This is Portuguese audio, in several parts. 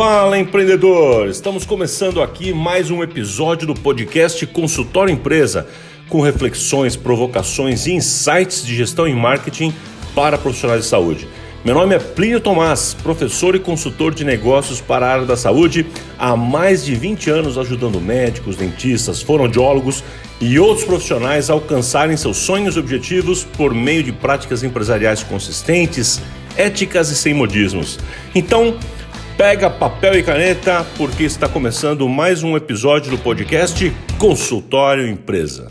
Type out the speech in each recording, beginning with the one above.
Fala, empreendedor! Estamos começando aqui mais um episódio do podcast Consultório Empresa, com reflexões, provocações e insights de gestão e marketing para profissionais de saúde. Meu nome é Plínio Tomás, professor e consultor de negócios para a área da saúde, há mais de 20 anos ajudando médicos, dentistas, fonoaudiólogos e outros profissionais a alcançarem seus sonhos e objetivos por meio de práticas empresariais consistentes, éticas e sem modismos. Então, pega papel e caneta, porque está começando mais um episódio do podcast Consultório Empresa.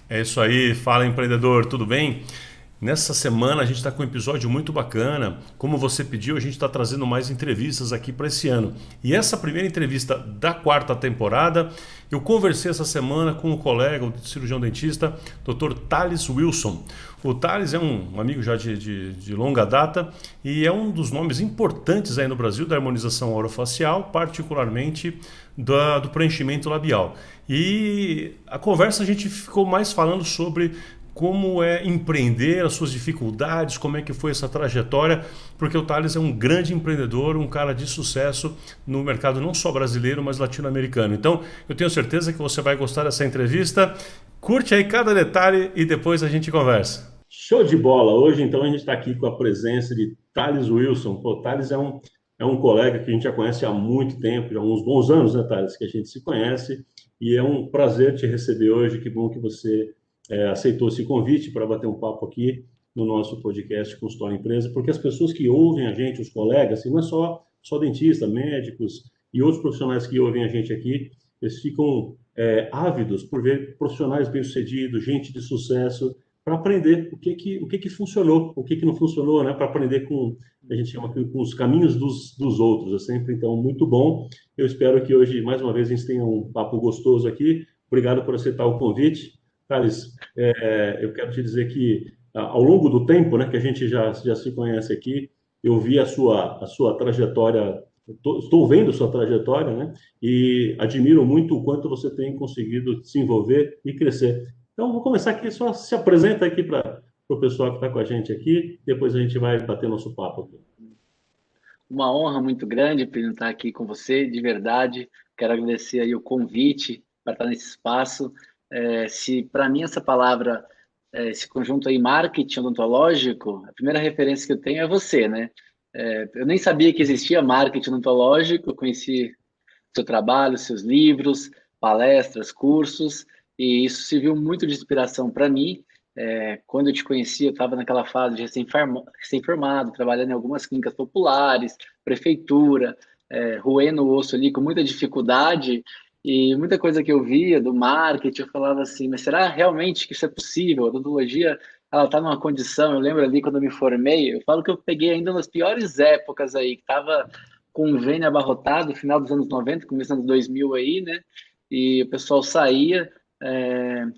É isso aí, fala empreendedor, tudo bem? Nessa semana a gente está com um episódio muito bacana. Como você pediu, a gente está trazendo mais entrevistas aqui para esse ano. E essa primeira entrevista da quarta temporada, eu conversei essa semana com um colega, o cirurgião dentista, Dr. Thales Wilson. O Thales é um amigo já de longa data e é um dos nomes importantes aí no Brasil da harmonização orofacial, particularmente do preenchimento labial. E a conversa a gente ficou mais falando sobre como é empreender, as suas dificuldades, como é que foi essa trajetória, porque o Thales é um grande empreendedor, um cara de sucesso no mercado não só brasileiro, mas latino-americano. Então, eu tenho certeza que você vai gostar dessa entrevista. Curte aí cada detalhe e depois a gente conversa. Show de bola! Hoje, então, a gente está aqui com a presença de Thales Wilson. O Thales é um colega que a gente já conhece há muito tempo, já há uns bons anos, né, Thales, que a gente se conhece, e é um prazer te receber hoje. Que bom que você aceitou esse convite para bater um papo aqui no nosso podcast Consultório Empresa, porque as pessoas que ouvem a gente, os colegas, assim, não é só dentista, médicos e outros profissionais que ouvem a gente aqui, eles ficam ávidos por ver profissionais bem-sucedidos, gente de sucesso, para aprender o que funcionou, o que não funcionou, né? Para aprender a gente chama aqui, com os caminhos dos outros. É sempre, então, muito bom. Eu espero que hoje, mais uma vez, a gente tenha um papo gostoso aqui. Obrigado por aceitar o convite. Thales, eu quero te dizer que ao longo do tempo, né, que a gente já se conhece aqui, eu vi a sua trajetória, estou vendo a sua trajetória, né, e admiro muito o quanto você tem conseguido se envolver e crescer. Então, vou começar aqui, só se apresenta aqui para o pessoal que está com a gente aqui, depois a gente vai bater nosso papo aqui. Uma honra muito grande, Pedro, estar aqui com você, de verdade. Quero agradecer aí o convite para estar nesse espaço. Se para mim essa palavra, esse conjunto aí, marketing odontológico, a primeira referência que eu tenho é você, né? Eu nem sabia que existia marketing odontológico, eu conheci seu trabalho, seus livros, palestras, cursos, e isso serviu muito de inspiração para mim. Quando eu te conheci, eu estava naquela fase de recém-formado, trabalhando em algumas clínicas populares, prefeitura, roendo o osso ali com muita dificuldade, e muita coisa que eu via do marketing, eu falava assim, mas será realmente que isso é possível? A odontologia, ela está numa condição, eu lembro ali quando eu me formei, eu falo que eu peguei ainda nas piores épocas aí, que estava com o convênio abarrotado, final dos anos 90, começo dos anos 2000 aí, né? E o pessoal saía,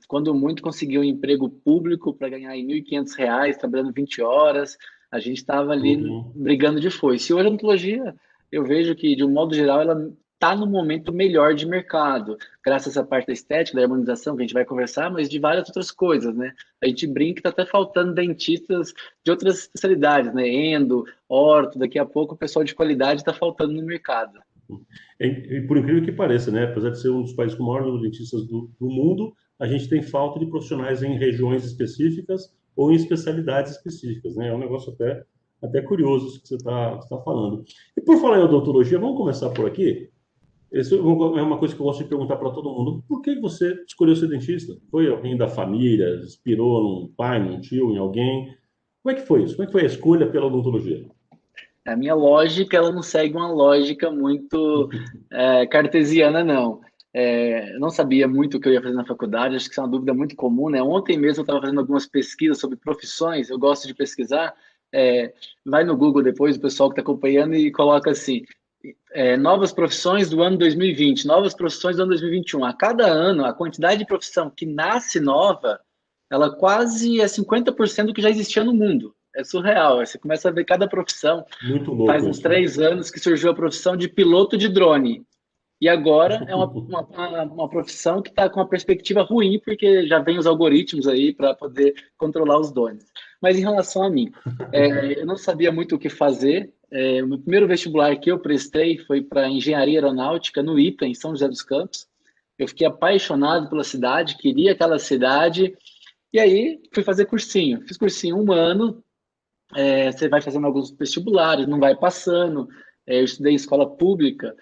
quando muito conseguia um emprego público para ganhar aí R$ 1.500, trabalhando 20 horas, a gente estava ali brigando de foice. E hoje a odontologia, eu vejo que, de um modo geral, ela está no momento melhor de mercado, graças à parte da estética, da harmonização, que a gente vai conversar, mas de várias outras coisas, né? A gente brinca que está até faltando dentistas de outras especialidades, né? Endo, orto, daqui a pouco o pessoal de qualidade está faltando no mercado. E por incrível que pareça, né? Apesar de ser um dos países com o maior número de dentistas do mundo, a gente tem falta de profissionais em regiões específicas ou em especialidades específicas, né? É um negócio até curioso isso que você está falando. E por falar em odontologia, vamos começar por aqui? Isso é uma coisa que eu gosto de perguntar para todo mundo. Por que você escolheu ser dentista? Foi alguém da família? Inspirou num pai, num tio, em alguém? Como é que foi isso? Como é que foi a escolha pela odontologia? A minha lógica, ela não segue uma lógica muito cartesiana, não. Eu não sabia muito o que eu ia fazer na faculdade, acho que isso é uma dúvida muito comum, né? Ontem mesmo eu estava fazendo algumas pesquisas sobre profissões, eu gosto de pesquisar. Vai no Google depois, o pessoal que está acompanhando, e coloca assim, novas profissões do ano 2020, novas profissões do ano 2021. A cada ano, a quantidade de profissão que nasce nova, ela quase é 50% do que já existia no mundo. É surreal. Você começa a ver cada profissão. Muito louco. Faz uns 3 anos que surgiu a profissão de piloto de drone. E agora é uma profissão que está com uma perspectiva ruim, porque já vem os algoritmos aí para poder controlar os drones. Mas em relação a mim, eu não sabia muito o que fazer. O meu primeiro vestibular que eu prestei foi para engenharia aeronáutica no ITA, em São José dos Campos. Eu fiquei apaixonado pela cidade, queria aquela cidade, e aí fui fazer cursinho. Fiz cursinho um ano, você vai fazendo alguns vestibulares, não vai passando. Eu estudei em escola pública,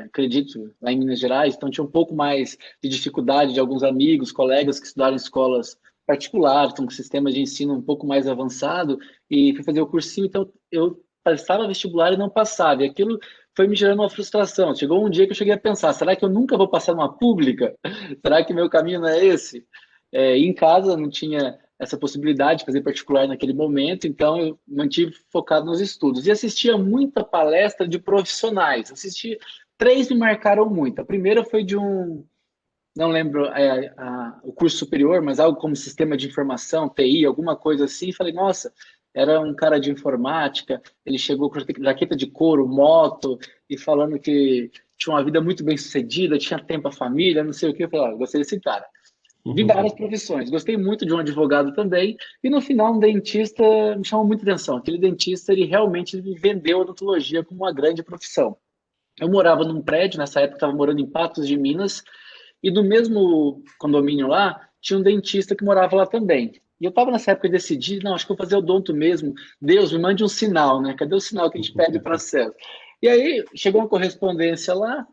acredito, lá em Minas Gerais, então tinha um pouco mais de dificuldade de alguns amigos, colegas que estudaram em escolas particulares, então com sistemas de ensino um pouco mais avançado, e fui fazer o cursinho, então eu passava vestibular e não passava, e aquilo foi me gerando uma frustração. Chegou um dia que eu cheguei a pensar, será que eu nunca vou passar numa pública? Será que meu caminho não é esse? Em casa não tinha essa possibilidade de fazer particular naquele momento, então eu mantive focado nos estudos. E assistia muita palestra de profissionais. Assisti, três me marcaram muito. A primeira foi de um, não lembro o curso superior, mas algo como sistema de informação, TI, alguma coisa assim. Falei, nossa, era um cara de informática, ele chegou com jaqueta de couro, moto, e falando que tinha uma vida muito bem sucedida, tinha tempo à família, não sei o que. Eu falei, gostei desse cara. Vi várias profissões. Gostei muito de um advogado também. E no final, um dentista me chamou muita atenção. Aquele dentista, ele realmente me vendeu a odontologia como uma grande profissão. Eu morava num prédio, nessa época estava morando em Patos de Minas, e no mesmo condomínio lá, tinha um dentista que morava lá também. E eu estava nessa época e decidi, não, acho que vou fazer odonto mesmo. Deus, me mande um sinal, né? Cadê o sinal que a gente pede para acesso? E aí, chegou uma correspondência lá,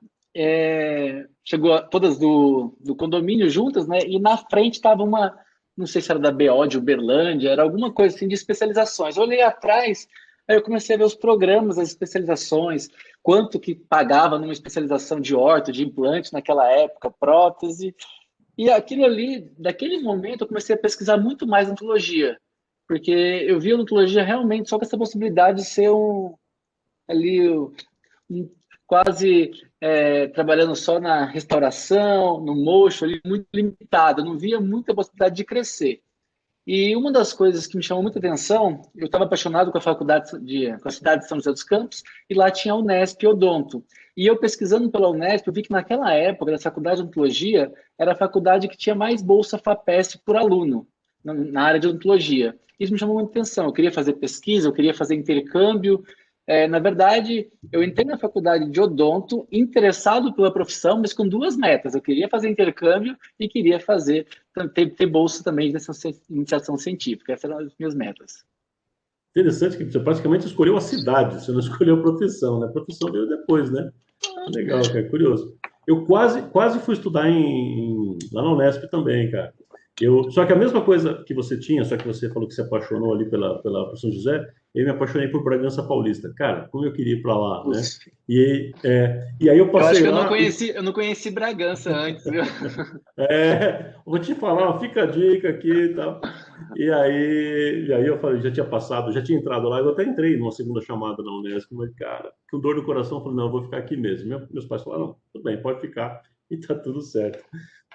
chegou todas do condomínio juntas, né? E na frente estava uma, não sei se era da BO de Uberlândia, era alguma coisa assim de especializações. Eu olhei atrás, aí eu comecei a ver os programas, as especializações, quanto que pagava numa especialização de orto, de implante naquela época, prótese. E aquilo ali, daquele momento, eu comecei a pesquisar muito mais odontologia, porque eu vi a odontologia realmente só com essa possibilidade de ser ali quase trabalhando só na restauração, no mocho, ali, muito limitado, eu não via muita possibilidade de crescer. E uma das coisas que me chamou muita atenção, eu estava apaixonado com a com a cidade de São José dos Campos, e lá tinha a Unesp Odonto. E eu pesquisando pela Unesp, eu vi que naquela época, da faculdade de odontologia, era a faculdade que tinha mais bolsa FAPESP por aluno, na área de odontologia. Isso me chamou muita atenção. Eu queria fazer pesquisa, eu queria fazer intercâmbio. Na verdade, eu entrei na faculdade de odonto interessado pela profissão, mas com duas metas. Eu queria fazer intercâmbio e queria ter bolsa também nessa iniciação científica. Essas eram as minhas metas. Interessante que você praticamente escolheu a cidade, você não escolheu a profissão, né? A profissão veio depois, né? Legal, cara, curioso. Eu quase fui estudar lá na Unesp também, cara. Só que a mesma coisa que você tinha, só que você falou que se apaixonou ali por São José, eu me apaixonei por Bragança Paulista. Cara, como eu queria ir para lá, né? E aí eu passei acho que lá... eu não conheci Bragança antes, viu? Vou te falar, fica a dica aqui e tal. E aí eu falei, já tinha passado, já tinha entrado lá, eu até entrei numa segunda chamada na Unesp, mas, cara, com dor no coração, eu falei, não, eu vou ficar aqui mesmo. Meus pais falaram, não, tudo bem, pode ficar, e tá tudo certo.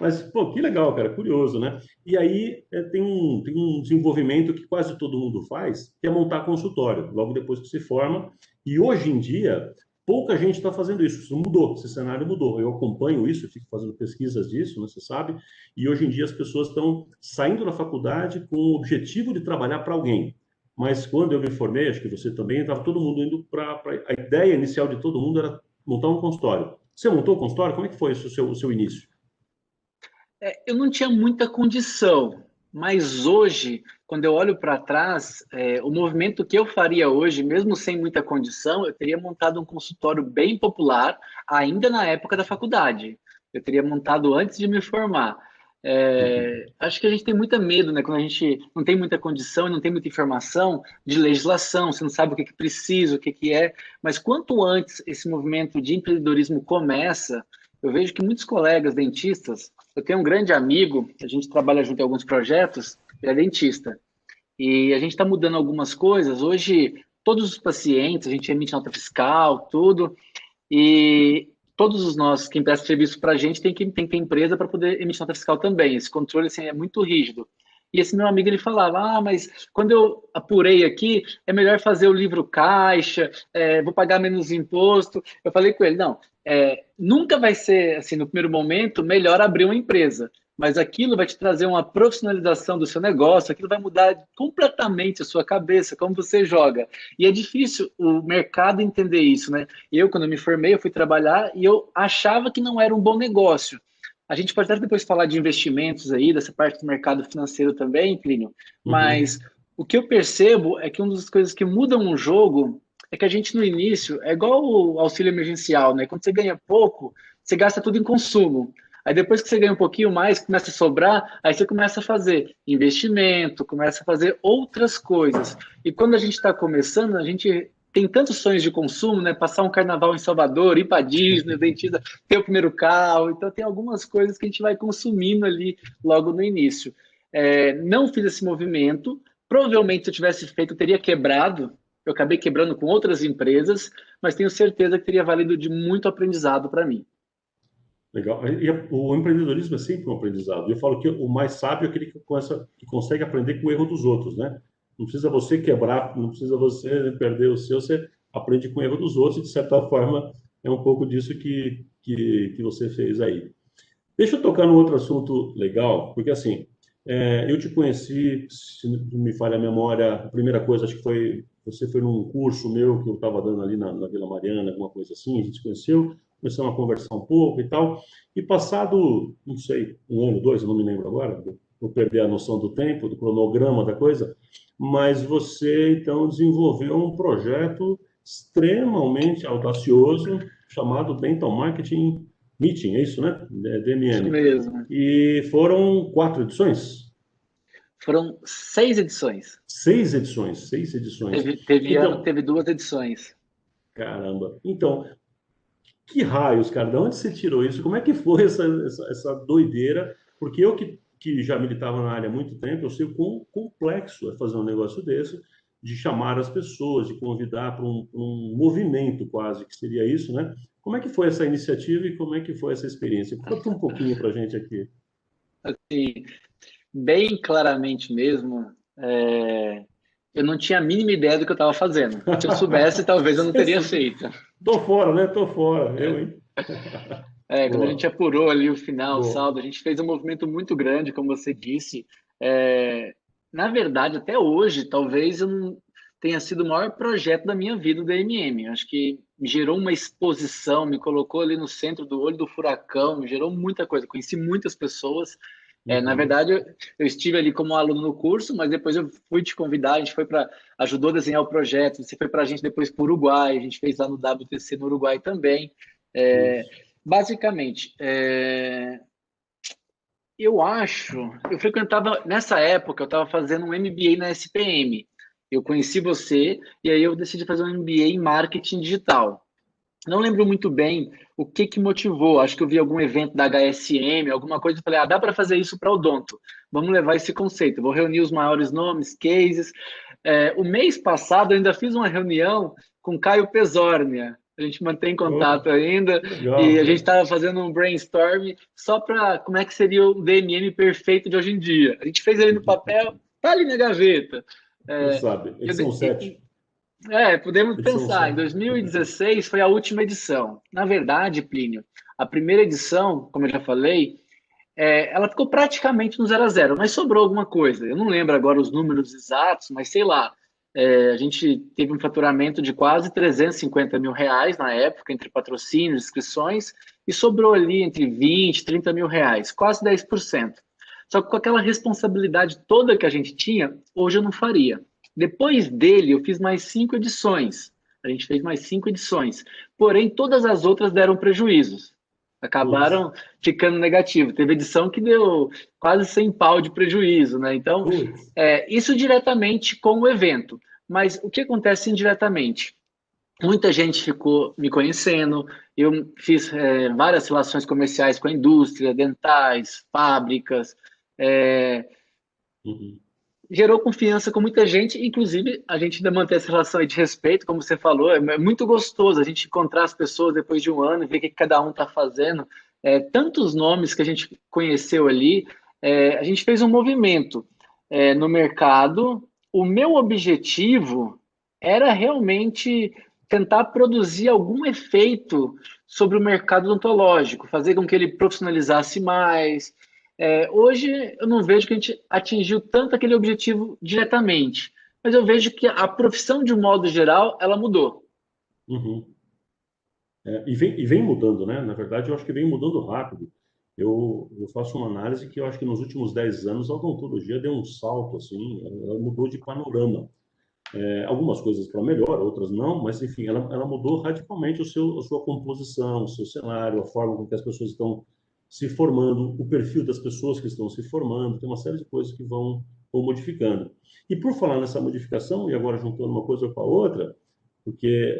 Mas, pô, que legal, cara, curioso, né? E aí tem um desenvolvimento que quase todo mundo faz, que é montar consultório, logo depois que se forma. E hoje em dia, pouca gente está fazendo isso. Isso mudou, esse cenário mudou. Eu acompanho isso, eu fico fazendo pesquisas disso, né, você sabe. E hoje em dia as pessoas estão saindo da faculdade com o objetivo de trabalhar para alguém. Mas quando eu me formei, acho que você também, estava todo mundo indo para... A ideia inicial de todo mundo era montar um consultório. Você montou o consultório? Como é que foi o seu início? Eu não tinha muita condição, mas hoje, quando eu olho para trás, o movimento que eu faria hoje, mesmo sem muita condição, eu teria montado um consultório bem popular, ainda na época da faculdade. Eu teria montado antes de me formar. Acho que a gente tem muita medo, né? Quando a gente não tem muita condição e não tem muita informação de legislação, você não sabe o que precisa, o que é. Mas quanto antes esse movimento de empreendedorismo começa, eu vejo que muitos colegas dentistas, eu tenho um grande amigo, a gente trabalha junto em alguns projetos, ele é dentista. E a gente está mudando algumas coisas. Hoje, todos os pacientes, a gente emite nota fiscal, tudo, e todos os nossos, quem presta serviço para a gente, tem que ter empresa para poder emitir nota fiscal também. Esse controle assim, é muito rígido. E esse meu amigo, ele falava, mas quando eu apurei aqui, é melhor fazer o livro caixa, vou pagar menos imposto. Eu falei com ele, não, nunca vai ser, assim, no primeiro momento, melhor abrir uma empresa, mas aquilo vai te trazer uma profissionalização do seu negócio, aquilo vai mudar completamente a sua cabeça, como você joga. E é difícil o mercado entender isso, né? Eu, quando eu me formei, eu fui trabalhar e eu achava que não era um bom negócio. A gente pode até depois falar de investimentos aí, dessa parte do mercado financeiro também, Plínio, Uhum. mas o que eu percebo é que uma das coisas que mudam um jogo é que a gente no início, é igual o auxílio emergencial, né? Quando você ganha pouco, você gasta tudo em consumo. Aí depois que você ganha um pouquinho mais, começa a sobrar, aí você começa a fazer investimento, começa a fazer outras coisas. E quando a gente está começando, a gente tem tantos sonhos de consumo, né? Passar um carnaval em Salvador, ir para Disney, dentista, ter o primeiro carro. Então tem algumas coisas que a gente vai consumindo ali logo no início. Não fiz esse movimento. Provavelmente, se eu tivesse feito, eu teria quebrado. Eu acabei quebrando com outras empresas, mas tenho certeza que teria valido de muito aprendizado para mim. Legal. O empreendedorismo é sempre um aprendizado. Eu falo que o mais sábio é aquele que consegue aprender com o erro dos outros, né? Não precisa você quebrar, não precisa você perder o seu, você aprende com o erro dos outros e, de certa forma, é um pouco disso que você fez aí. Deixa eu tocar num outro assunto legal, porque assim, eu te conheci, se não me falha a memória, a primeira coisa, acho que você foi num curso meu que eu estava dando ali na Vila Mariana, alguma coisa assim, a gente se conheceu, começamos a conversar um pouco e tal, e passado, não sei, um ano, dois, eu não me lembro agora, vou perder a noção do tempo, do cronograma da coisa, mas você então desenvolveu um projeto extremamente audacioso chamado Dental Marketing Meeting, é isso, né? Isso DMM. mesmo. E foram 4 edições? Foram 6 edições. 6 edições, 6 edições. Teve ano que Então, teve 2 edições. caramba. Então, que raios, cara? De onde você tirou isso? Como é que foi essa doideira? Porque eu que já militava na área há muito tempo, eu sei o quão complexo é fazer um negócio desse, de chamar as pessoas, de convidar para um movimento quase, que seria isso, né? Como é que foi essa iniciativa e como é que foi essa experiência? Conta um pouquinho para a gente aqui. Assim, bem claramente mesmo, eu não tinha a mínima ideia do que eu estava fazendo. Se eu soubesse, talvez eu não teria feito. Tô fora, né? Tô fora. Eu, hein? Quando a gente Boa, apurou ali o final, o boa. saldo, a gente fez um movimento muito grande, como você disse. Na verdade, até hoje, talvez eu não tenha sido o maior projeto da minha vida do MM. Acho que me gerou uma exposição, me colocou ali no centro do olho do furacão, me gerou muita coisa. Conheci muitas pessoas. Na Uhum. verdade, eu estive ali como aluno no curso, mas depois eu fui te convidar, a gente foi para, ajudou a desenhar o projeto, você foi para a gente depois para o Uruguai, a gente fez lá no WTC no Uruguai também. É, Isso. basicamente, eu frequentava, nessa época, eu estava fazendo um MBA na SPM. Eu conheci você e aí eu decidi fazer um MBA em marketing digital. Não lembro muito bem o que que motivou. Acho que eu vi algum evento da HSM, alguma coisa, e falei, dá para fazer isso para odonto. Vamos levar esse conceito. Vou reunir os maiores nomes, cases. O mês passado eu ainda fiz uma reunião com Caio Pesornia. A gente mantém Oh, contato ainda que e legal, a gente cara. estava fazendo um brainstorm só para como é que seria o DMM perfeito de hoje em dia. A gente fez ele no papel, tá ali na gaveta. Quem É, sabe? eu, Edição 7. podemos Edição pensar. Em 7. 2016 foi a última edição. Na verdade, Plínio, a primeira edição, como eu já falei, ela ficou praticamente no 0 a 0, mas sobrou alguma coisa. Eu não lembro agora os números exatos, mas sei lá. A gente teve um faturamento de quase 350 mil reais na época, entre patrocínios, inscrições, e sobrou ali entre 20 e 30 mil reais, quase 10%. Só que com aquela responsabilidade toda que a gente tinha, hoje eu não faria. Depois dele, eu fiz mais 5 edições. A gente fez mais 5 edições. Porém, todas as outras deram prejuízos. Putz, Acabaram ficando negativo. Teve edição que deu quase 100 pau de prejuízo, né? Então, putz. isso diretamente com o evento. Mas o que acontece indiretamente? Muita gente ficou me conhecendo, eu fiz várias relações comerciais com a indústria, dentais, fábricas, é, Uhum. gerou confiança com muita gente, inclusive a gente ainda mantém essa relação aí de respeito, como você falou, é muito gostoso a gente encontrar as pessoas depois de um ano e ver o que cada um está fazendo. Tantos nomes que a gente conheceu ali, a gente fez um movimento. no mercado, o meu objetivo era realmente tentar produzir algum efeito sobre o mercado odontológico, fazer com que ele profissionalizasse mais. Hoje eu não vejo que a gente atingiu tanto aquele objetivo diretamente, mas eu vejo que a profissão, de um modo geral, ela mudou. Uhum. E vem mudando, né? Na verdade, eu acho que vem mudando rápido. Eu faço uma análise que eu acho que nos últimos 10 anos a odontologia deu um salto, assim, ela mudou de panorama. Algumas coisas para melhor, outras não, mas enfim, ela mudou radicalmente a sua composição, o seu cenário, a forma com que as pessoas estão se formando, o perfil das pessoas que estão se formando, tem uma série de coisas que vão modificando. E por falar nessa modificação, e agora juntando uma coisa com a outra, porque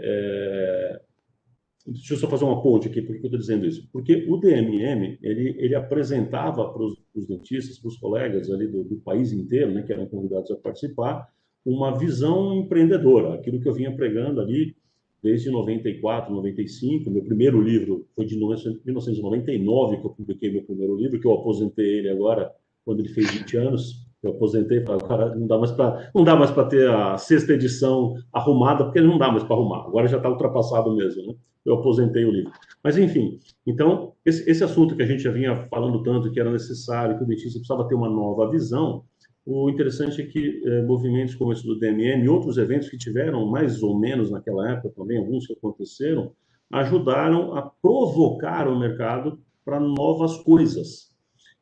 deixa eu só fazer uma ponte aqui, por que eu estou dizendo isso? Porque o DMM, ele apresentava para os dentistas, para os colegas ali do país inteiro, né, que eram convidados a participar, uma visão empreendedora, aquilo que eu vinha pregando ali desde 94, 95. Meu primeiro livro foi de 1999, que eu publiquei meu primeiro livro, que eu aposentei ele agora, quando ele fez 20 anos. Eu aposentei para agora, não dá mais para ter a sexta edição arrumada, porque não dá mais para arrumar. Agora já está ultrapassado mesmo, né? Eu aposentei o livro. Mas, enfim, então, esse assunto que a gente já vinha falando tanto, que era necessário, que o dentista precisava ter uma nova visão, o interessante é que movimentos como esse do DMM e outros eventos que tiveram mais ou menos naquela época também, alguns que aconteceram, ajudaram a provocar o mercado para novas coisas.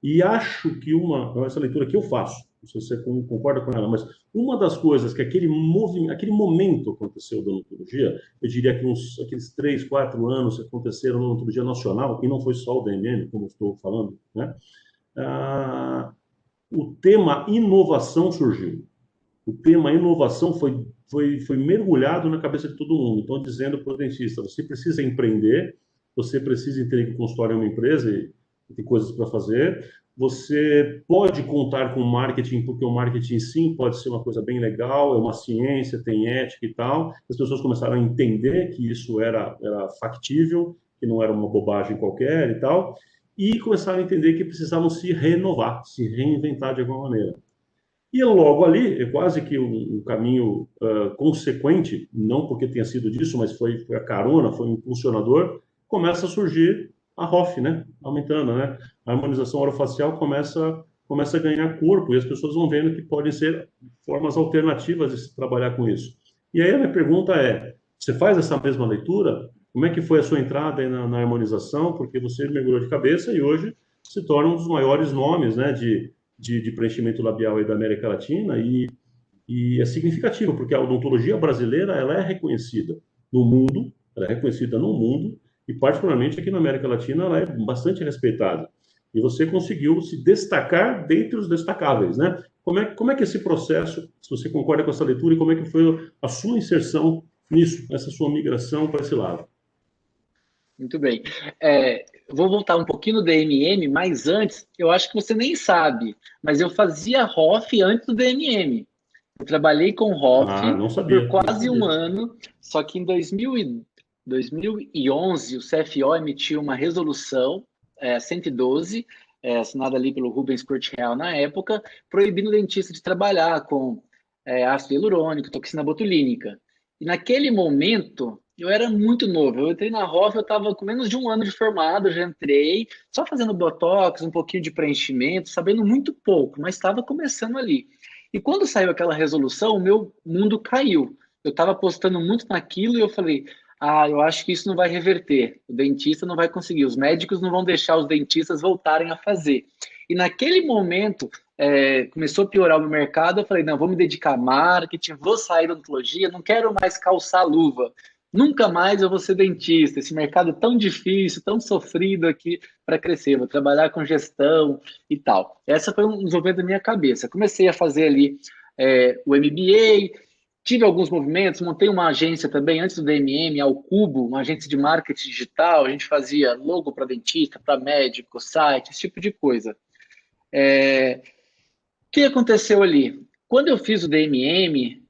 E acho que essa leitura que eu faço, não sei se você concorda com ela, mas uma das coisas que aquele momento aconteceu da odontologia, eu diria que aqueles 3, 4 anos que aconteceram na odontologia nacional, e não foi só o DMM, como eu estou falando, né? O tema inovação surgiu. O tema inovação foi mergulhado na cabeça de todo mundo. Então, dizendo para o dentista, você precisa empreender, você precisa entender que o consultório é uma empresa e tem coisas para fazer. Você pode contar com marketing, porque o marketing, sim, pode ser uma coisa bem legal, é uma ciência, tem ética e tal. As pessoas começaram a entender que isso era factível, que não era uma bobagem qualquer e tal, e começaram a entender que precisavam se renovar, se reinventar de alguma maneira. E logo ali, é quase que um caminho consequente, não porque tenha sido disso, mas foi a carona, foi um impulsionador, começa a surgir a ROF, né? Aumentando, né? A harmonização orofacial começa a ganhar corpo e as pessoas vão vendo que podem ser formas alternativas de se trabalhar com isso. E aí a minha pergunta é, você faz essa mesma leitura? Como é que foi a sua entrada aí na harmonização? Porque você mergulhou de cabeça e hoje se torna um dos maiores nomes, né, de preenchimento labial aí da América Latina e é significativo, porque a odontologia brasileira ela é reconhecida no mundo, ela é reconhecida no mundo e particularmente aqui na América Latina ela é bastante respeitada. E você conseguiu se destacar dentre os destacáveis, né? Como é que é esse processo, se você concorda com essa leitura, e como é que foi a sua inserção nisso, essa sua migração para esse lado? Muito bem. Vou voltar um pouquinho no DMM, mas antes, eu acho que você nem sabe, mas eu fazia ROF antes do DMM. Eu trabalhei com Ah, ROF não por sabia, não quase um sabia. ano, só que em 2011 o CFO emitiu uma resolução 112, assinada ali pelo Rubens Cortiel na época, proibindo o dentista de trabalhar com ácido hialurônico, toxina botulínica. E naquele momento, eu era muito novo. Eu entrei na ROF, eu estava com menos de um ano de formado, eu já entrei, só fazendo botox, um pouquinho de preenchimento, sabendo muito pouco, mas estava começando ali. E quando saiu aquela resolução, o meu mundo caiu. Eu estava apostando muito naquilo e eu falei, eu acho que isso não vai reverter. O dentista não vai conseguir, os médicos não vão deixar os dentistas voltarem a fazer. E naquele momento, começou a piorar o meu mercado, eu falei, não, vou me dedicar a marketing, vou sair da odontologia, não quero mais calçar luva. Nunca mais eu vou ser dentista. Esse mercado tão difícil, tão sofrido aqui para crescer. Vou trabalhar com gestão e tal. Essa foi um desenvolvimento da minha cabeça. Comecei a fazer ali o MBA, tive alguns movimentos, montei uma agência também antes do DMM, ao Cubo, uma agência de marketing digital. A gente fazia logo para dentista, para médico, site, esse tipo de coisa. O que aconteceu ali? Quando eu fiz o DMM,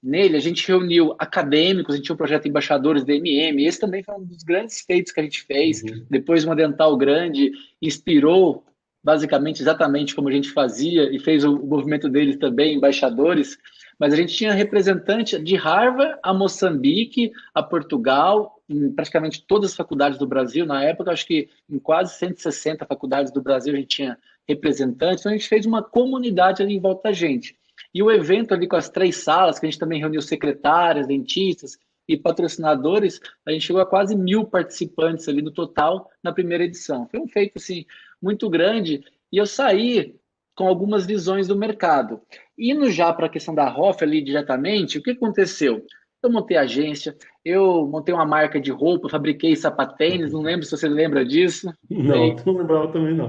nele a gente reuniu acadêmicos, a gente tinha um projeto Embaixadores DMM, esse também foi um dos grandes feitos que a gente fez. Uhum. Depois uma dental grande inspirou basicamente exatamente como a gente fazia e fez o movimento deles também, embaixadores, mas a gente tinha representante de Harvard a Moçambique, a Portugal, em praticamente todas as faculdades do Brasil. Na época, acho que em quase 160 faculdades do Brasil a gente tinha representantes, então a gente fez uma comunidade ali em volta da gente. E o evento ali com as 3 salas, que a gente também reuniu secretárias, dentistas e patrocinadores, a gente chegou a quase 1.000 participantes ali no total na primeira edição. Foi um feito assim muito grande e eu saí com algumas visões do mercado. Indo já para a questão da Hoff ali diretamente, o que aconteceu? Eu montei agência, eu montei uma marca de roupa, fabriquei sapatênis, não lembro se você lembra disso. Não, não lembrava também não.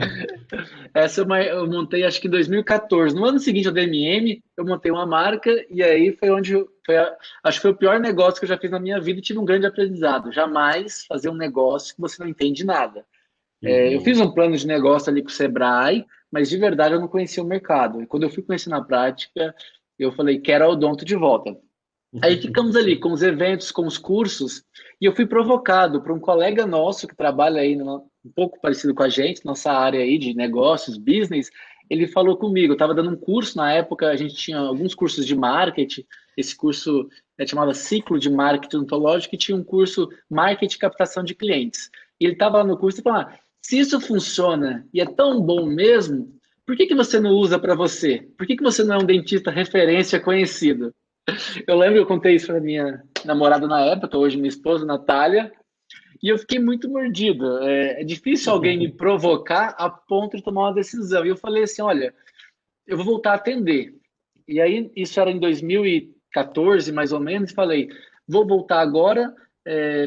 Essa eu montei acho que em 2014. No ano seguinte ao DMM, eu montei uma marca e aí foi onde acho que foi o pior negócio que eu já fiz na minha vida e tive um grande aprendizado. Jamais fazer um negócio que você não entende nada. Eu fiz um plano de negócio ali com o Sebrae, mas de verdade eu não conhecia o mercado. E quando eu fui conhecer na prática, eu falei, quero a Odonto de volta. Aí ficamos ali com os eventos, com os cursos, e eu fui provocado por um colega nosso que trabalha aí um pouco parecido com a gente, nossa área aí de negócios, business. Ele falou comigo, eu estava dando um curso na época, a gente tinha alguns cursos de marketing, esse curso chamava Ciclo de Marketing Ontológico, e tinha um curso Marketing e Captação de Clientes. E ele estava lá no curso e falou, se isso funciona e é tão bom mesmo, por que você não usa para você? Por que você não é um dentista referência conhecido? Eu lembro que eu contei isso para minha namorada na época, hoje minha esposa, Natália, e eu fiquei muito mordido. É difícil alguém me provocar a ponto de tomar uma decisão. E eu falei assim, olha, eu vou voltar a atender. E aí, isso era em 2014, mais ou menos, falei, vou voltar agora,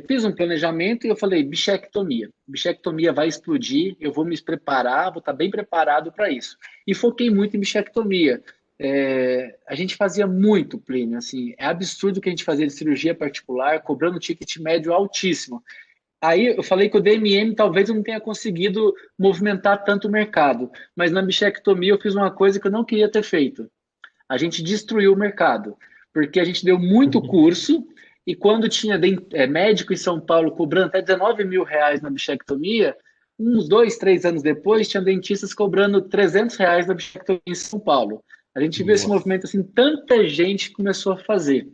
fiz um planejamento e eu falei, bichectomia. Bichectomia vai explodir, eu vou me preparar, vou estar bem preparado para isso. E foquei muito em bichectomia. A gente fazia muito, Plínio, assim, é absurdo o que a gente fazia de cirurgia particular, cobrando ticket médio altíssimo. Aí eu falei que o DMM talvez eu não tenha conseguido movimentar tanto o mercado, mas na bichectomia eu fiz uma coisa que eu não queria ter feito. A gente destruiu o mercado, porque a gente deu muito curso e quando tinha médico em São Paulo cobrando até 19 mil reais na bichectomia, uns 2, 3 anos depois, tinha dentistas cobrando 300 reais na bichectomia em São Paulo. A gente viu esse movimento assim, tanta gente começou a fazer.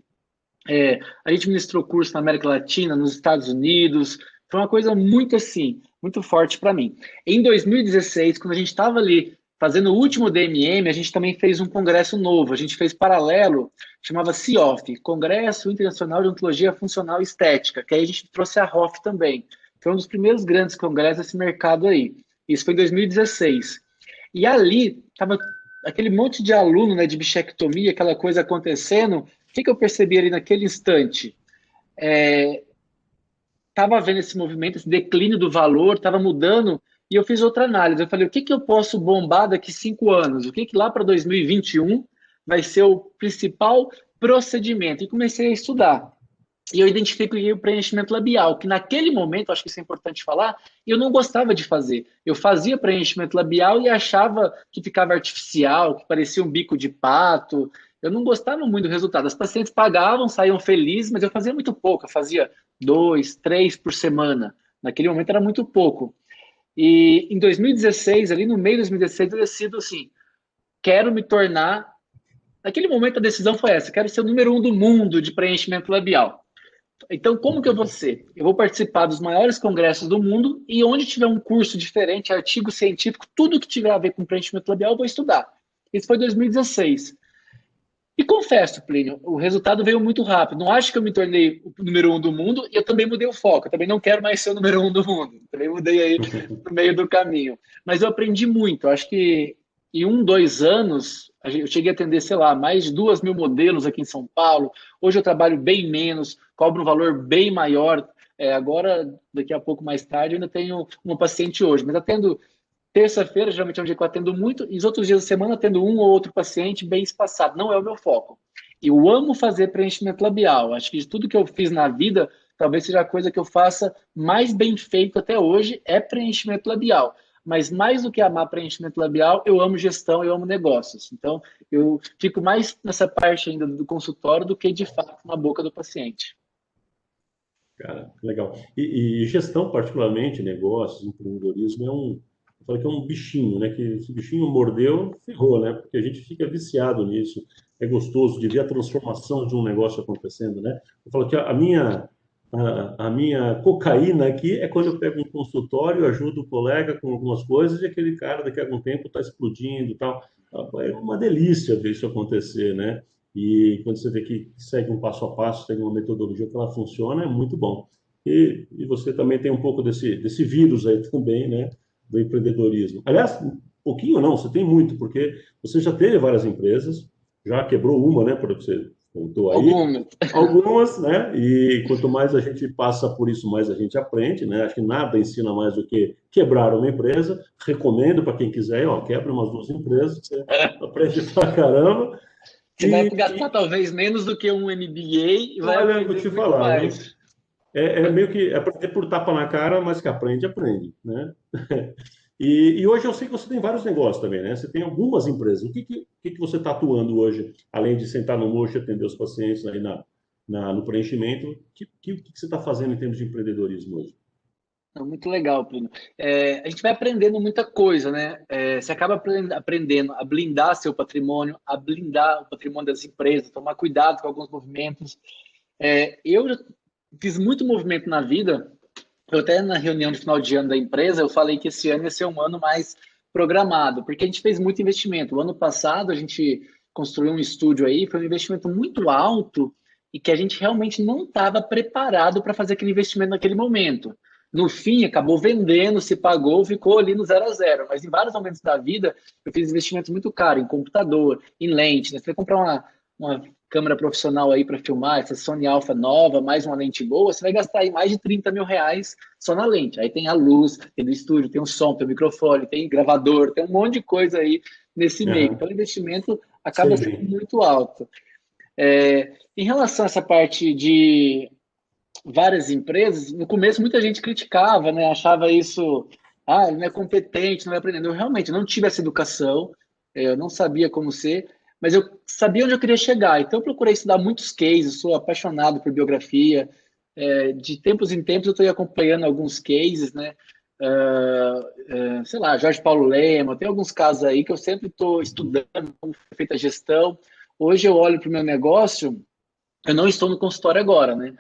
A gente ministrou curso na América Latina, nos Estados Unidos, foi uma coisa muito assim, muito forte para mim. Em 2016, quando a gente estava ali fazendo o último DMM, a gente também fez um congresso novo, a gente fez paralelo, chamava CIOF, Congresso Internacional de Odontologia Funcional e Estética, que aí a gente trouxe a ROF também. Foi um dos primeiros grandes congressos desse mercado aí. Isso foi em 2016. E ali estava aquele monte de aluno, né, de bichectomia, aquela coisa acontecendo. O que eu percebi ali naquele instante? Estava vendo esse movimento, esse declínio do valor, estava mudando, e eu fiz outra análise. Eu falei, o que eu posso bombar daqui 5 anos? O que lá para 2021 vai ser o principal procedimento? E comecei a estudar. E eu identifiquei o preenchimento labial, que naquele momento, acho que isso é importante falar, eu não gostava de fazer. Eu fazia preenchimento labial e achava que ficava artificial, que parecia um bico de pato. Eu não gostava muito do resultado. As pacientes pagavam, saíam felizes, mas eu fazia muito pouco. Eu fazia 2, 3 por semana. Naquele momento era muito pouco. E em 2016, ali no meio de 2016, eu decido assim, quero me tornar... Naquele momento a decisão foi essa, quero ser o número 1 do mundo de preenchimento labial. Então, como que eu vou ser? Eu vou participar dos maiores congressos do mundo e onde tiver um curso diferente, artigo científico, tudo que tiver a ver com preenchimento labial, eu vou estudar. Isso foi 2016. E confesso, Plínio, o resultado veio muito rápido. Não acho que eu me tornei o número 1 do mundo e eu também mudei o foco. Eu também não quero mais ser o número 1 do mundo. Também mudei aí no meio do caminho. Mas eu aprendi muito. Eu acho que em 1, 2 anos, eu cheguei a atender, sei lá, mais de 2.000 modelos aqui em São Paulo. Hoje eu trabalho bem menos, cobro um valor bem maior. Agora, daqui a pouco mais tarde, eu ainda tenho uma paciente hoje, mas atendo terça-feira, geralmente é um dia que eu atendo muito, e os outros dias da semana atendo um ou outro paciente bem espaçado. Não é o meu foco. Eu amo fazer preenchimento labial. Acho que de tudo que eu fiz na vida, talvez seja a coisa que eu faça mais bem feito até hoje, é preenchimento labial. Mas mais do que amar preenchimento labial, eu amo gestão, eu amo negócios. Então, eu fico mais nessa parte ainda do consultório do que, de fato, na boca do paciente. Cara, legal. E gestão, particularmente, negócios, empreendedorismo, eu falo que é um bichinho, né? Que se o bichinho mordeu, ferrou, né? Porque a gente fica viciado nisso. É gostoso de ver a transformação de um negócio acontecendo, né? Eu falo que a minha cocaína aqui é quando eu pego um consultório, ajudo o colega com algumas coisas e aquele cara daqui a algum tempo está explodindo e tal. É uma delícia ver isso acontecer, né? E quando você vê que segue um passo a passo, segue uma metodologia que ela funciona, é muito bom. E você também tem um pouco desse vírus aí também, né? Do empreendedorismo. Aliás, um pouquinho não, você tem muito, porque você já teve várias empresas, já quebrou uma, né? Para você contou aí. Algumas. Algumas, né? E quanto mais a gente passa por isso, mais a gente aprende, né? Acho que nada ensina mais do que quebrar uma empresa. Recomendo para quem quiser, ó, quebra umas 2 empresas, você aprende pra caramba. Você vai gastar talvez menos do que um MBA e vai olha, eu vou aprender te muito falar, viu? mais. É meio que aprender por tapa na cara, mas que aprende, aprende, né? E hoje eu sei que você tem vários negócios também, né? Você tem algumas empresas. O que você está atuando hoje, além de sentar no mocho e atender os pacientes aí no preenchimento? O que você está fazendo em termos de empreendedorismo hoje? Muito legal, Plínio. A gente vai aprendendo muita coisa, né? Você acaba aprendendo a blindar seu patrimônio, a blindar o patrimônio das empresas, tomar cuidado com alguns movimentos. Eu já fiz muito movimento na vida. Eu até na reunião de final de ano da empresa, eu falei que esse ano ia ser um ano mais programado, porque a gente fez muito investimento. O ano passado a gente construiu um estúdio aí, foi um investimento muito alto e que a gente realmente não estava preparado para fazer aquele investimento naquele momento. No fim, acabou vendendo, se pagou, ficou ali no 0 a 0. Mas em vários momentos da vida, eu fiz investimento muito caro em computador, em lente. Né? Você vai comprar uma câmera profissional aí para filmar, essa Sony Alpha nova, mais uma lente boa, você vai gastar aí mais de 30 mil reais só na lente. Aí tem a luz, tem o estúdio, tem o som, tem o microfone, tem gravador, tem um monte de coisa aí nesse meio. Aham, Então o investimento acaba sei sendo bem. muito alto. Em relação a essa parte de várias empresas, no começo muita gente criticava, né? Achava isso, ele não é competente, não vai aprender. Eu realmente não tive essa educação, eu não sabia como ser, mas eu sabia onde eu queria chegar. Então eu procurei estudar muitos cases, sou apaixonado por biografia. De tempos em tempos eu estou acompanhando alguns cases, né? Sei lá, Jorge Paulo Lema, tem alguns casos aí que eu sempre estou estudando como foi feita a gestão. Hoje eu olho para o meu negócio, eu não estou no consultório agora, né?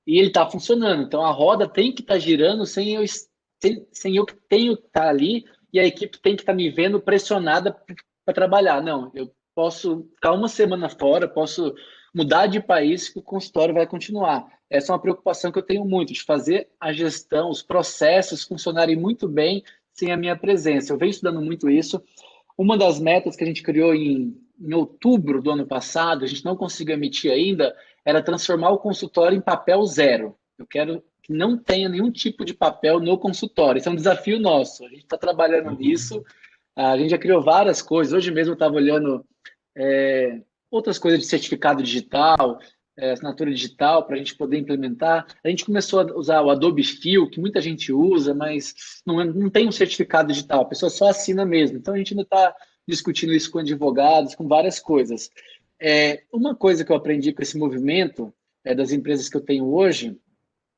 E ele está funcionando. Então a roda tem que estar girando sem eu que tenho que estar ali e a equipe tem que estar me vendo pressionada para trabalhar. Não, eu posso ficar uma semana fora, posso mudar de país que o consultório vai continuar. Essa é uma preocupação que eu tenho muito, de fazer a gestão, os processos funcionarem muito bem sem a minha presença. Eu venho estudando muito isso. Uma das metas que a gente criou em outubro do ano passado, a gente não conseguiu emitir ainda, era transformar o consultório em papel zero. Eu quero que não tenha nenhum tipo de papel no consultório. Isso é um desafio nosso. A gente está trabalhando Uhum. nisso. A gente já criou várias coisas. Hoje mesmo eu estava olhando outras coisas de certificado digital, assinatura digital, para a gente poder implementar. A gente começou a usar o Adobe Fill, que muita gente usa, mas não tem um certificado digital, a pessoa só assina mesmo. Então a gente ainda está discutindo isso com advogados, com várias coisas. Uma coisa que eu aprendi com esse movimento das empresas que eu tenho hoje,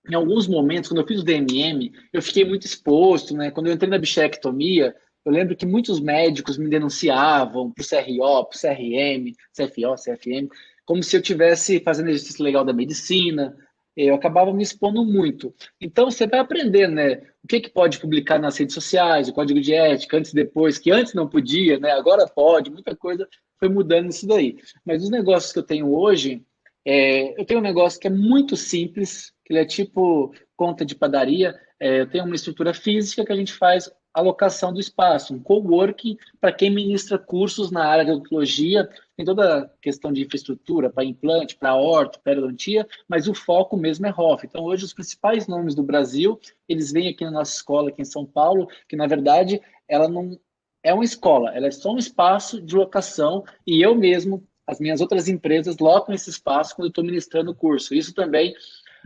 em alguns momentos, quando eu fiz o DMM, eu fiquei muito exposto, né? Quando eu entrei na bichectomia, eu lembro que muitos médicos me denunciavam para o CRO, para o CRM, CFO, CFM, como se eu estivesse fazendo exercício legal da medicina. Eu acabava me expondo muito. Então, você vai aprender, né? O que pode publicar nas redes sociais, o código de ética, antes e depois, que antes não podia, né? Agora pode, muita coisa foi mudando isso daí. Mas os negócios que eu tenho hoje, eu tenho um negócio que é muito simples, que ele é tipo conta de padaria. Eu tenho uma estrutura física que a gente faz alocação do espaço, um coworking para quem ministra cursos na área de odontologia, tem toda a questão de infraestrutura para implante, para orto, periodontia, mas o foco mesmo é ROF. Então, hoje, os principais nomes do Brasil, eles vêm aqui na nossa escola, aqui em São Paulo, que, na verdade, ela não é uma escola, ela é só um espaço de locação e eu mesmo, as minhas outras empresas, locam esse espaço quando eu estou ministrando o curso. Isso também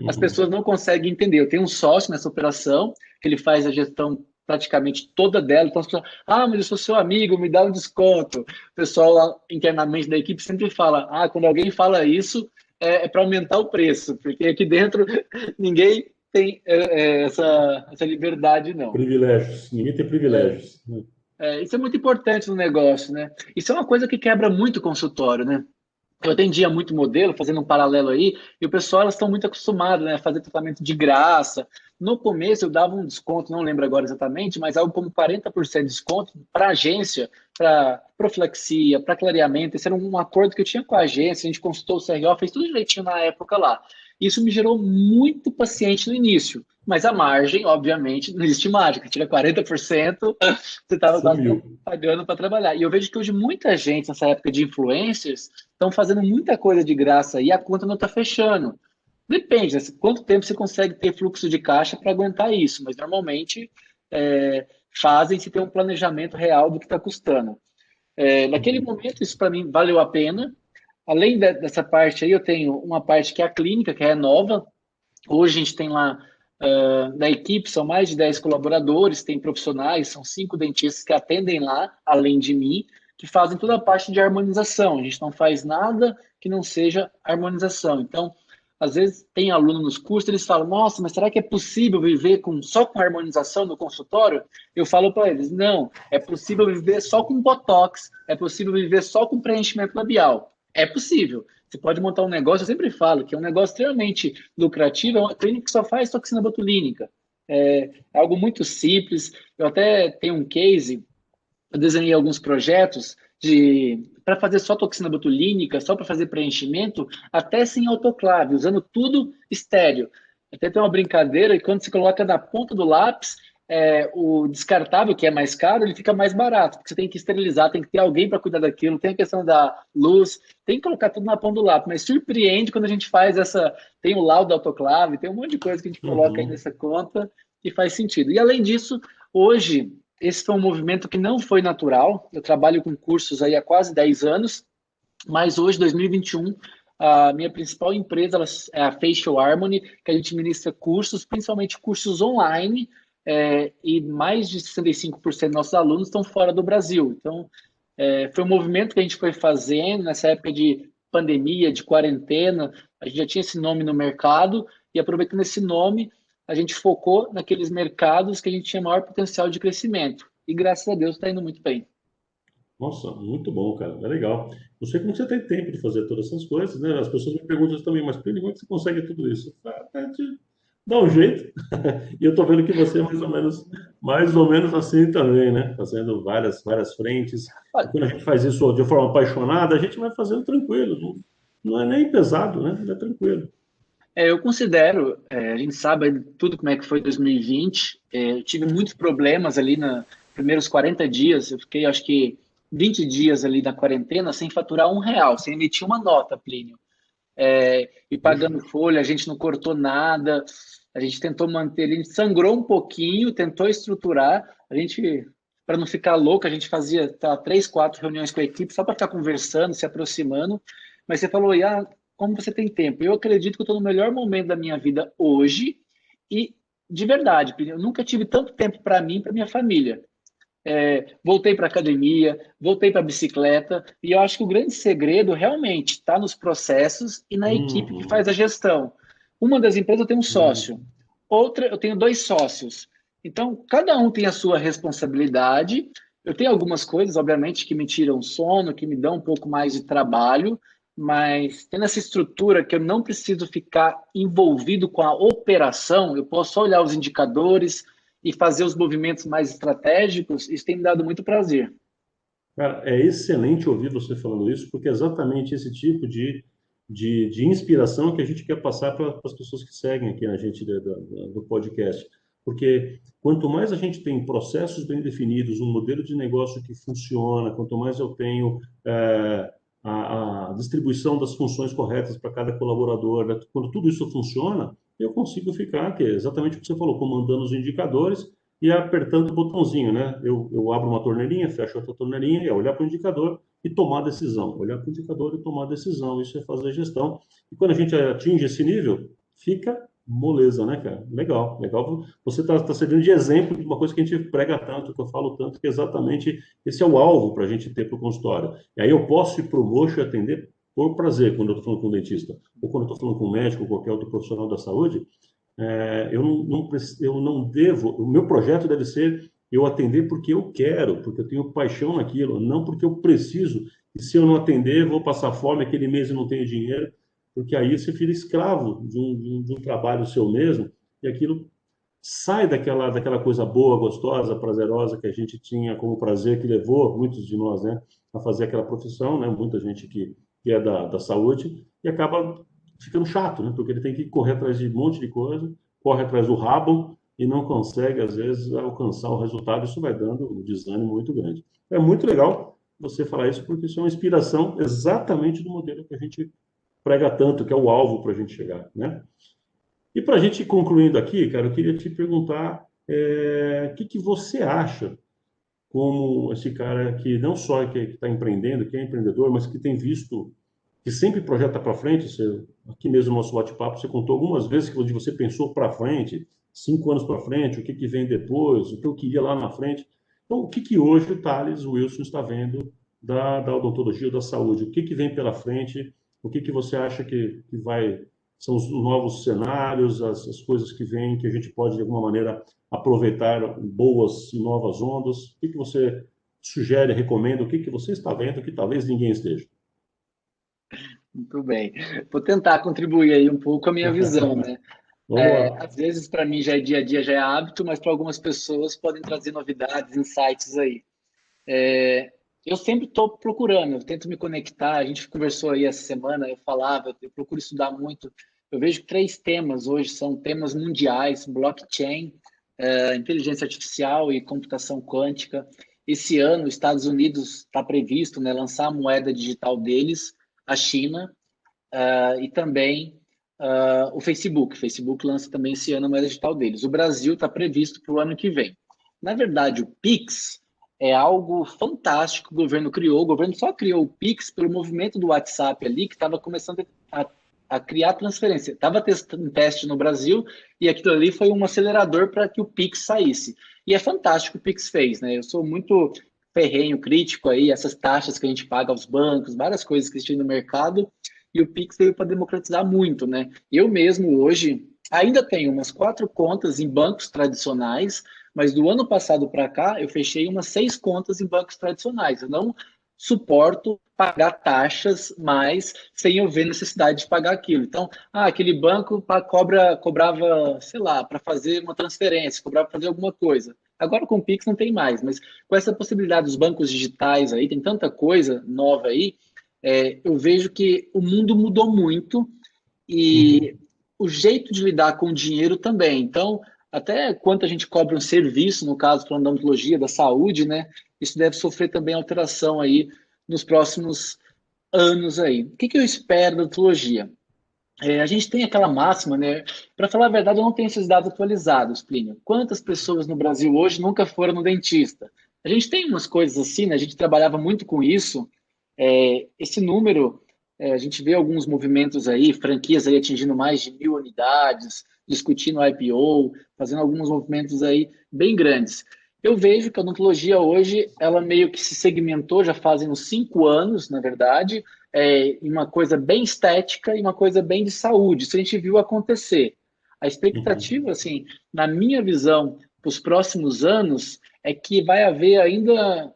as Uhum. pessoas não conseguem entender. Eu tenho um sócio nessa operação, que ele faz a gestão praticamente toda dela. Então, as pessoas, mas eu sou seu amigo, me dá um desconto. O pessoal lá internamente da equipe sempre fala, quando alguém fala isso, é para aumentar o preço, porque aqui dentro ninguém tem essa liberdade, não. Privilégios. Ninguém tem privilégios, né? Isso é muito importante no negócio, né? Isso é uma coisa que quebra muito o consultório, né? Eu atendia muito modelo, fazendo um paralelo aí, e o pessoal, elas estão muito acostumadas, né, a fazer tratamento de graça. No começo eu dava um desconto, não lembro agora exatamente, mas algo como 40% de desconto para agência, para profilaxia, para clareamento. Esse era um acordo que eu tinha com a agência, a gente consultou o CRO, fez tudo direitinho na época lá. Isso me gerou muito paciente no início, mas a margem, obviamente, não existe mágica. Tira 40%, você estava quase Sumiu. pagando para trabalhar. E eu vejo que hoje muita gente, nessa época de influencers, estão fazendo muita coisa de graça e a conta não está fechando. Depende, né? Quanto tempo você consegue ter fluxo de caixa para aguentar isso, mas normalmente fazem se ter um planejamento real do que está custando. Naquele momento, isso para mim valeu a pena. Além dessa parte aí, eu tenho uma parte que é a clínica, que é nova. Hoje a gente tem lá, na equipe, são mais de 10 colaboradores, tem profissionais, são 5 dentistas que atendem lá, além de mim, que fazem toda a parte de harmonização. A gente não faz nada que não seja harmonização. Então, às vezes tem aluno nos cursos, eles falam, nossa, mas será que é possível viver só com harmonização no consultório? Eu falo para eles, não, é possível viver só com botox, é possível viver só com preenchimento labial. É possível. Você pode montar um negócio, eu sempre falo, que é um negócio extremamente lucrativo, é uma clínica que só faz toxina botulínica. É algo muito simples. Eu até tenho um case, eu desenhei alguns projetos para fazer só toxina botulínica, só para fazer preenchimento, até sem autoclave, usando tudo estéreo. Até tem uma brincadeira que quando você coloca na ponta do lápis, o descartável, que é mais caro, ele fica mais barato, porque você tem que esterilizar, tem que ter alguém para cuidar daquilo, tem a questão da luz, tem que colocar tudo na ponta do lápis, mas surpreende quando a gente faz tem o laudo da autoclave, tem um monte de coisa que a gente coloca aí nessa conta e faz sentido. E além disso, hoje, esse foi um movimento que não foi natural, eu trabalho com cursos aí há quase 10 anos, mas hoje, 2021, a minha principal empresa é a Facial Harmony, que a gente ministra cursos, principalmente cursos online, e mais de 65% dos nossos alunos estão fora do Brasil. Então, foi um movimento que a gente foi fazendo nessa época de pandemia, de quarentena, a gente já tinha esse nome no mercado, e aproveitando esse nome, a gente focou naqueles mercados que a gente tinha maior potencial de crescimento. E graças a Deus está indo muito bem. Nossa, muito bom, cara. É legal. Não sei como você tem tempo de fazer todas essas coisas, né? As pessoas me perguntam isso também, mas Plínio, como é que você consegue tudo isso? Dá um jeito. E eu tô vendo que você é mais ou menos assim também, né? Fazendo várias frentes. E quando a gente faz isso de forma apaixonada, a gente vai fazendo tranquilo. Não é nem pesado, né? É tranquilo. Eu considero, a gente sabe tudo como é que foi 2020, eu tive muitos problemas ali nos primeiros 40 dias, eu fiquei acho que 20 dias ali na quarentena sem faturar R$ 1, sem emitir uma nota, Plínio. E Puxa. pagando folha, a gente não cortou nada, a gente tentou manter, a gente sangrou um pouquinho, tentou estruturar, a gente, para não ficar louco, a gente fazia 3, 4 reuniões com a equipe só para ficar conversando, se aproximando, mas você falou, como você tem tempo? Eu acredito que eu estou no melhor momento da minha vida hoje e, de verdade, eu nunca tive tanto tempo para mim e para minha família. Voltei para academia, voltei para bicicleta, e eu acho que o grande segredo realmente está nos processos e na equipe que Uhum. faz a gestão. Uma das empresas eu tenho um sócio, Uhum. outra eu tenho 2 sócios. Então, cada um tem a sua responsabilidade. Eu tenho algumas coisas, obviamente, que me tiram sono, que me dão um pouco mais de trabalho, mas tendo essa estrutura que eu não preciso ficar envolvido com a operação, eu posso só olhar os indicadores e fazer os movimentos mais estratégicos, isso tem me dado muito prazer. Cara, é excelente ouvir você falando isso, porque é exatamente esse tipo de inspiração que a gente quer passar para as pessoas que seguem aqui a gente do podcast. Porque quanto mais a gente tem processos bem definidos, um modelo de negócio que funciona, quanto mais eu tenho a distribuição das funções corretas para cada colaborador, né? Quando tudo isso funciona, eu consigo ficar, que é exatamente o que você falou, comandando os indicadores e apertando o botãozinho, né? Eu abro uma torneirinha, fecho outra torneirinha, e é olhar para o indicador e tomar decisão. Olhar para o indicador e tomar decisão. Isso é fazer gestão. E quando a gente atinge esse nível, fica moleza, né, cara? Legal, legal. Você está servindo de exemplo de uma coisa que a gente prega tanto, que eu falo tanto, que é exatamente esse é o alvo para a gente ter para o consultório. E aí eu posso ir para o mocho e atender por prazer, quando eu estou falando com um dentista, ou quando eu estou falando com um médico ou qualquer outro profissional da saúde, eu não devo, o meu projeto deve ser eu atender porque eu quero, porque eu tenho paixão naquilo, não porque eu preciso, e se eu não atender, vou passar fome aquele mês e não tenho dinheiro, porque aí você fica escravo de um trabalho seu mesmo, e aquilo sai daquela coisa boa, gostosa, prazerosa que a gente tinha como prazer, que levou muitos de nós, né, a fazer aquela profissão, né, muita gente que é da saúde, e acaba ficando chato, né, porque ele tem que correr atrás de um monte de coisa, corre atrás do rabo e não consegue, às vezes, alcançar o resultado. Isso vai dando um desânimo muito grande. É muito legal você falar isso, porque isso é uma inspiração exatamente do modelo que a gente prega tanto, que é o alvo para a gente chegar, né? E para a gente ir concluindo aqui, cara, eu queria te perguntar o que que você acha como esse cara que não só que está empreendendo, que é empreendedor, mas que tem visto, que sempre projeta para frente. Você, aqui mesmo no nosso bate-papo, você contou algumas vezes que onde você pensou para frente, 5 anos para frente, o que que vem depois, o que eu queria lá na frente. Então, o que que hoje o Thales Wilson está vendo da odontologia, da saúde? O que que vem pela frente? O que que você acha que vai são os novos cenários, as coisas que vêm, que a gente pode, de alguma maneira, aproveitar boas e novas ondas? O que que você sugere, recomenda? O que que você está vendo que talvez ninguém esteja? Muito bem. Vou tentar contribuir aí um pouco com a minha visão, né? Vamos lá. Às vezes, para mim, já é dia a dia, já é hábito, mas para algumas pessoas podem trazer novidades, insights aí. Eu sempre estou procurando, eu tento me conectar. A gente conversou aí essa semana, eu falava, eu procuro estudar muito. Eu vejo que 3 temas hoje são temas mundiais: blockchain, inteligência artificial e computação quântica. Esse ano, os Estados Unidos está previsto, né, lançar a moeda digital deles, a China, e também o Facebook. O Facebook lança também esse ano a moeda digital deles. O Brasil está previsto para o ano que vem. Na verdade, o Pix é algo fantástico que o governo criou. O governo só criou o Pix pelo movimento do WhatsApp ali, que estava começando a criar transferência. Estava testando um teste no Brasil e aquilo ali foi um acelerador para que o Pix saísse. E é fantástico o Pix fez, né? Eu sou muito ferrenho, crítico aí, essas taxas que a gente paga aos bancos, várias coisas que existem no mercado, e o Pix veio para democratizar muito, né? Eu mesmo hoje ainda tenho umas 4 contas em bancos tradicionais, mas do ano passado para cá eu fechei umas 6 contas em bancos tradicionais. Eu não suporto pagar taxas mais sem eu ver necessidade de pagar aquilo. Então, aquele banco cobrava, sei lá, para fazer uma transferência, cobrava para fazer alguma coisa. Agora com o Pix não tem mais, mas com essa possibilidade dos bancos digitais aí, tem tanta coisa nova aí, eu vejo que o mundo mudou muito Uhum. e o jeito de lidar com o dinheiro também. Então, até quanto a gente cobra um serviço, no caso, falando da odontologia, da saúde, né? Isso deve sofrer também alteração aí nos próximos anos aí. O que que eu espero da odontologia? A gente tem aquela máxima, né? Para falar a verdade, eu não tenho esses dados atualizados, Plínio. Quantas pessoas no Brasil hoje nunca foram no dentista? A gente tem umas coisas assim, né? A gente trabalhava muito com isso. Esse número, a gente vê alguns movimentos aí, franquias aí atingindo mais de 1.000 unidades, discutindo IPO, fazendo alguns movimentos aí bem grandes. Eu vejo que a odontologia hoje, ela meio que se segmentou, já fazem uns 5 anos, na verdade, em uma coisa bem estética e uma coisa bem de saúde. Isso a gente viu acontecer. A Uhum. expectativa, assim, na minha visão, para os próximos anos, é que vai haver ainda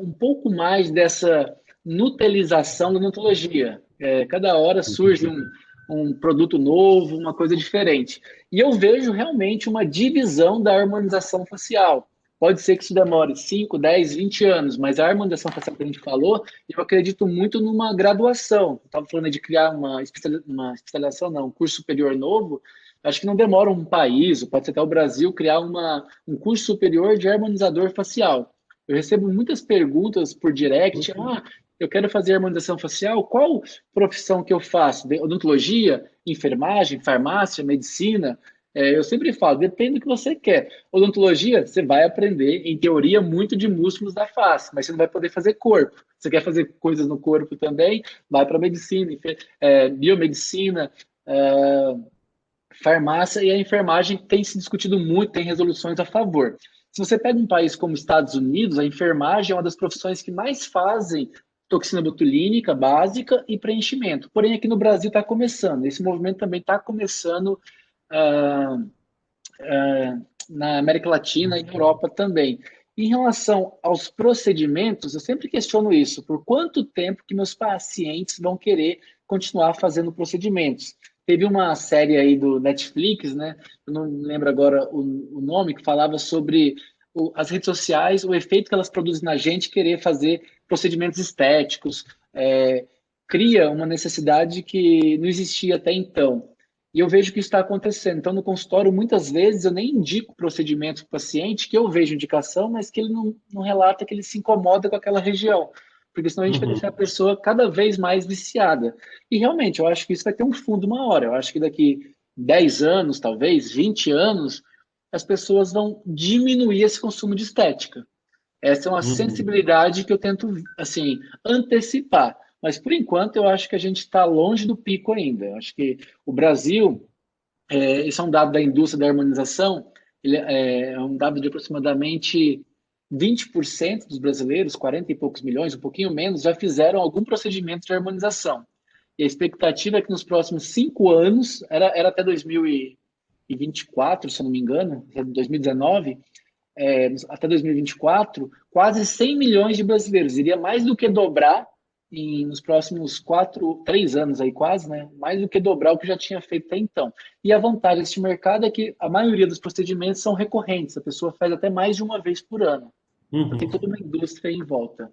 um pouco mais dessa nutelização da odontologia. Cada hora surge Uhum. um produto novo, uma coisa diferente. E eu vejo realmente uma divisão da harmonização facial. Pode ser que isso demore 5, 10, 20 anos, mas a harmonização facial que a gente falou, eu acredito muito numa graduação. Estava falando de criar uma especialização, não, um curso superior novo. Acho que não demora um país, ou pode ser até o Brasil, criar um curso superior de harmonizador facial. Eu recebo muitas perguntas por direct. Poxa. Eu quero fazer harmonização facial. Qual profissão que eu faço? Odontologia, enfermagem, farmácia, medicina? Eu sempre falo, depende do que você quer. Odontologia, você vai aprender, em teoria, muito de músculos da face, mas você não vai poder fazer corpo. Você quer fazer coisas no corpo também? Vai para medicina, biomedicina, é, farmácia, e a enfermagem tem se discutido muito, tem resoluções a favor. Se você pega um país como Estados Unidos, a enfermagem é uma das profissões que mais fazem toxina botulínica básica e preenchimento. Porém, aqui no Brasil está começando. Esse movimento também está começando ah, na América Latina e na Europa também. Em relação aos procedimentos, eu sempre questiono isso, por quanto tempo que meus pacientes vão querer continuar fazendo procedimentos? Teve uma série aí do Netflix, né? Eu não lembro agora o nome, que falava sobre as redes sociais, o efeito que elas produzem na gente querer fazer procedimentos estéticos, cria uma necessidade que não existia até então. E eu vejo que isso está acontecendo. Então, no consultório, muitas vezes eu nem indico procedimento para o paciente, que eu vejo indicação, mas que ele não relata que ele se incomoda com aquela região. Porque senão a gente vai Uhum. deixar a pessoa cada vez mais viciada. E realmente, eu acho que isso vai ter um fundo uma hora. Eu acho que daqui 10 anos, talvez, 20 anos, as pessoas vão diminuir esse consumo de estética. Essa é uma Uhum. sensibilidade que eu tento, assim, antecipar. Mas, por enquanto, eu acho que a gente está longe do pico ainda. Eu acho que o Brasil, esse é um dado da indústria da harmonização, ele é um dado de aproximadamente 20% dos brasileiros, 40 e poucos milhões, um pouquinho menos, já fizeram algum procedimento de harmonização. E a expectativa é que nos próximos 5 anos, era até 2024, se eu não me engano, 2019, até 2024, quase 100 milhões de brasileiros. Iria mais do que dobrar nos próximos 3 anos aí quase, né? Mais do que dobrar o que já tinha feito até então. E a vantagem deste mercado é que a maioria dos procedimentos são recorrentes. A pessoa faz até mais de uma vez por ano. Então tem Uhum. toda uma indústria aí em volta.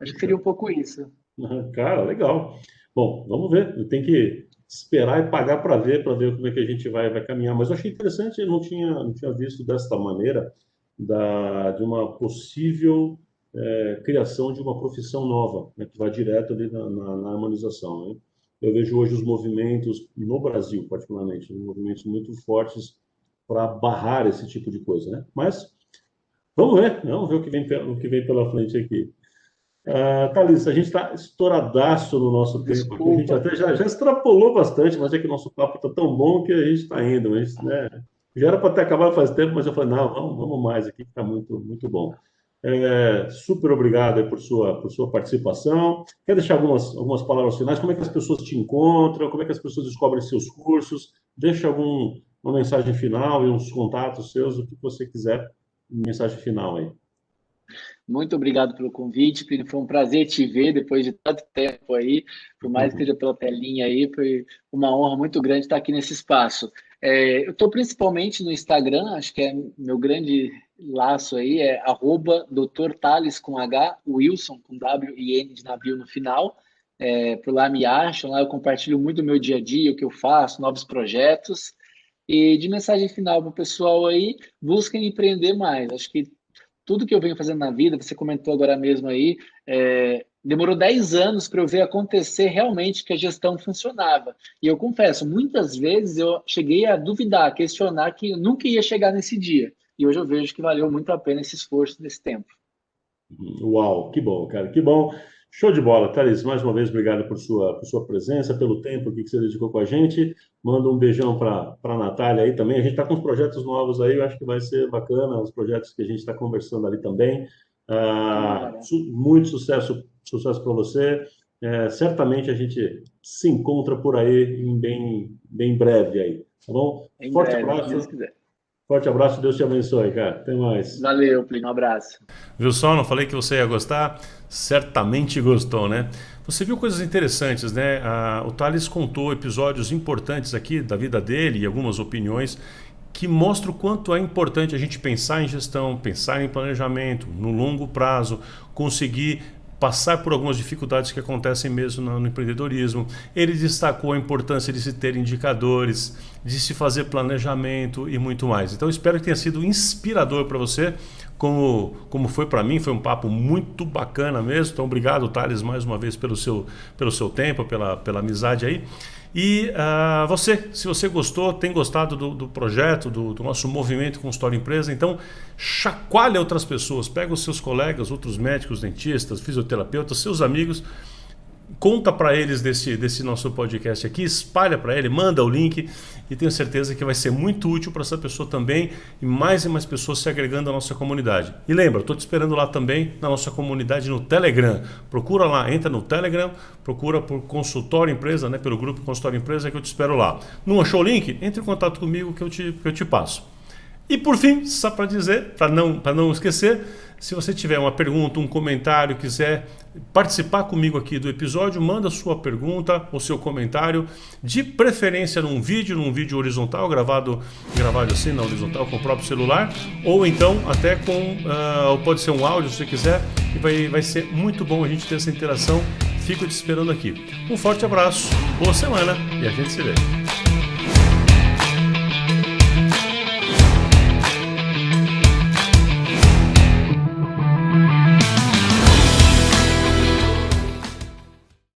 Acho que seria Puxa. um pouco isso. Uhum. Cara, legal. Bom, vamos ver. Tem que esperar e pagar para ver como é que a gente vai caminhar. Mas eu achei interessante, eu não tinha visto desta maneira de uma possível criação de uma profissão nova, né, que vai direto ali na harmonização, né? Eu vejo hoje os movimentos, no Brasil particularmente, movimentos muito fortes para barrar esse tipo de coisa, né? Mas vamos ver o que vem pela frente aqui. Thalissa, a gente está estouradaço no nosso tempo aqui. A gente Desculpa. até já extrapolou bastante, mas é que o nosso papo está tão bom que a gente está indo. Mas, né, já era para ter acabado faz tempo, mas eu falei, não, vamos mais aqui, que está muito bom. Super obrigado aí por sua participação. Quer deixar algumas palavras finais? Como é que as pessoas te encontram? Como é que as pessoas descobrem seus cursos? Deixa uma mensagem final e uns contatos seus, o que você quiser, mensagem final aí. Muito obrigado pelo convite, Plínio. Foi um prazer te ver depois de tanto tempo aí, por mais que seja pela telinha aí, foi uma honra muito grande estar aqui nesse espaço. Eu estou principalmente no Instagram, acho que é meu grande laço aí, é @Dr. Tales com H, Wilson com W e N de navio no final. Por lá me acham, lá eu compartilho muito do meu dia a dia, o que eu faço, novos projetos. E de mensagem final para o pessoal aí, busquem empreender mais. Acho que tudo que eu venho fazendo na vida, você comentou agora mesmo aí, demorou 10 anos para eu ver acontecer realmente que a gestão funcionava. E eu confesso, muitas vezes eu cheguei a duvidar, a questionar que eu nunca ia chegar nesse dia. E hoje eu vejo que valeu muito a pena esse esforço nesse tempo. Uau, que bom, cara, que bom. Show de bola, Thalys. Mais uma vez, obrigado por sua presença, pelo tempo que você dedicou com a gente. Manda um beijão para a Natália aí também. A gente está com uns projetos novos aí, eu acho que vai ser bacana, os projetos que a gente está conversando ali também. Tomara. Muito sucesso para você. Certamente a gente se encontra por aí bem breve aí, tá bom? Em breve, se Deus quiser. Forte abraço, Deus te abençoe, cara. Até mais. Valeu, Plínio, um abraço. Viu só? Não falei que você ia gostar? Certamente gostou, né? Você viu coisas interessantes, né? O Thales contou episódios importantes aqui da vida dele e algumas opiniões que mostram o quanto é importante a gente pensar em gestão, pensar em planejamento, no longo prazo, conseguir passar por algumas dificuldades que acontecem mesmo no empreendedorismo. Ele destacou a importância de se ter indicadores, de se fazer planejamento e muito mais. Então espero que tenha sido inspirador para você, como foi para mim. Foi um papo muito bacana mesmo. Então obrigado, Thales, mais uma vez pelo seu tempo, pela amizade aí. E você, se você gostou, tem gostado do projeto, do nosso movimento Consultório Empresa, então chacoalha outras pessoas, pega os seus colegas, outros médicos, dentistas, fisioterapeutas, seus amigos, conta para eles desse nosso podcast aqui, espalha para ele, manda o link e tenho certeza que vai ser muito útil para essa pessoa também e mais pessoas se agregando à nossa comunidade. E lembra, estou te esperando lá também na nossa comunidade no Telegram. Procura lá, entra no Telegram, procura por Consultório Empresa, né, pelo grupo Consultório Empresa que eu te espero lá. Não achou o link? Entre em contato comigo que eu te passo. E por fim, só para dizer, para não esquecer, se você tiver uma pergunta, um comentário, quiser participar comigo aqui do episódio, manda sua pergunta ou seu comentário, de preferência num vídeo horizontal, gravado assim na horizontal com o próprio celular, ou então até pode ser um áudio se você quiser, e vai ser muito bom a gente ter essa interação. Fico te esperando aqui. Um forte abraço, boa semana e a gente se vê.